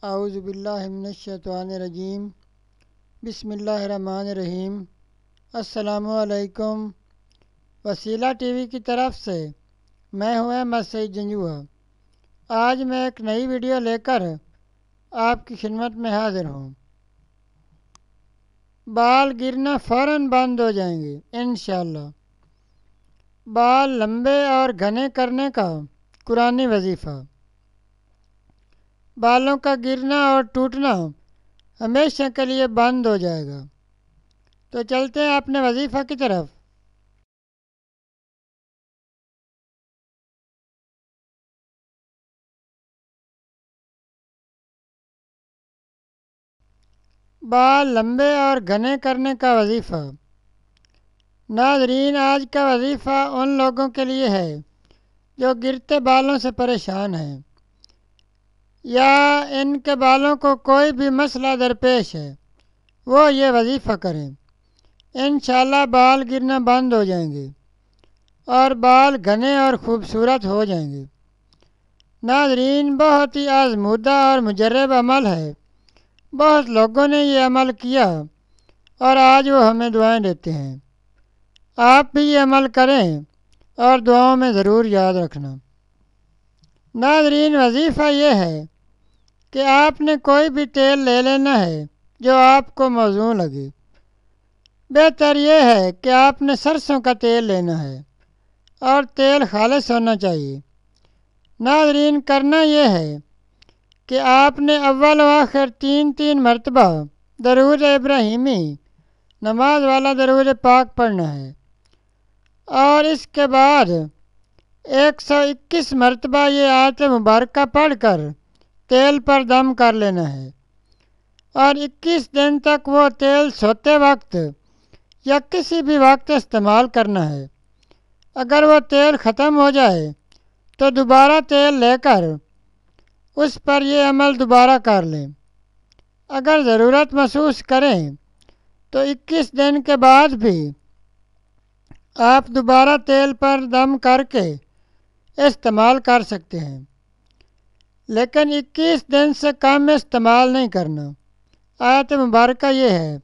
اعوذ باللہ من الشیطان الرجیم بسم اللہ الرحمن الرحیم۔ السلام علیکم۔ وسیلہ ٹی وی کی طرف سے میں ہوں احمد سعید جنجوعہ۔ آج میں ایک نئی ویڈیو لے کر آپ کی خدمت میں حاضر ہوں۔ بال گرنا فوراً بند ہو جائیں گے انشاءاللہ۔ بال لمبے اور گھنے کرنے کا قرآنی وظیفہ۔ بالوں کا گرنا اور ٹوٹنا ہمیشہ کے لیے بند ہو جائے گا۔ تو چلتے ہیں اپنے وظیفہ کی طرف۔ بال لمبے اور گھنے کرنے کا وظیفہ۔ ناظرین، آج کا وظیفہ ان لوگوں کے لیے ہے جو گرتے بالوں سے پریشان ہیں یا ان کے بالوں کو کوئی بھی مسئلہ درپیش ہے، وہ یہ وظیفہ کریں۔ انشاءاللہ بال گرنا بند ہو جائیں گے اور بال گھنے اور خوبصورت ہو جائیں گے۔ ناظرین، بہت ہی آزمودہ اور مجرب عمل ہے۔ بہت لوگوں نے یہ عمل کیا اور آج وہ ہمیں دعائیں دیتے ہیں۔ آپ بھی یہ عمل کریں اور دعاؤں میں ضرور یاد رکھنا۔ ناظرین، وظیفہ یہ ہے کہ آپ نے کوئی بھی تیل لے لینا ہے جو آپ کو موزوں لگے۔ بہتر یہ ہے کہ آپ نے سرسوں کا تیل لینا ہے اور تیل خالص ہونا چاہیے۔ ناظرین، کرنا یہ ہے کہ آپ نے اول و آخر 3 مرتبہ درود ابراہیمی نماز والا درود پاک پڑھنا ہے اور اس کے بعد 121 مرتبہ یہ آیت مبارکہ پڑھ کر تیل پر دم کر لینا ہے اور 21 دن تک وہ تیل سوتے وقت یا کسی بھی وقت استعمال کرنا ہے۔ اگر وہ تیل ختم ہو جائے تو دوبارہ تیل لے کر اس پر یہ عمل دوبارہ کر لیں۔ اگر ضرورت محسوس کریں تو 21 دن کے بعد بھی آپ دوبارہ تیل پر دم کر کے استعمال کر سکتے ہیں، لیکن 21 دن سے کم استعمال نہیں کرنا۔ آیت مبارکہ یہ ہے: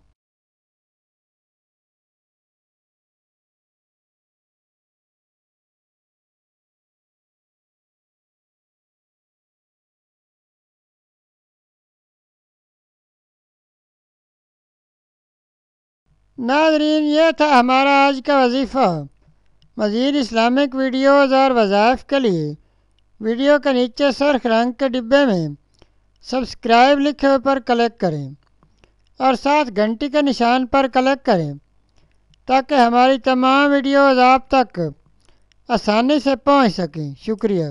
ناظرین، یہ تھا ہمارا آج کا وظیفہ۔ مزید اسلامک ویڈیوز اور وظائف کے لیے ویڈیو کے نیچے سرخ رنگ کے ڈبے میں سبسکرائب لکھے ہوئے پر کلک کریں اور ساتھ گھنٹی کے نشان پر کلک کریں تاکہ ہماری تمام ویڈیوز آپ تک آسانی سے پہنچ سکیں۔ شکریہ۔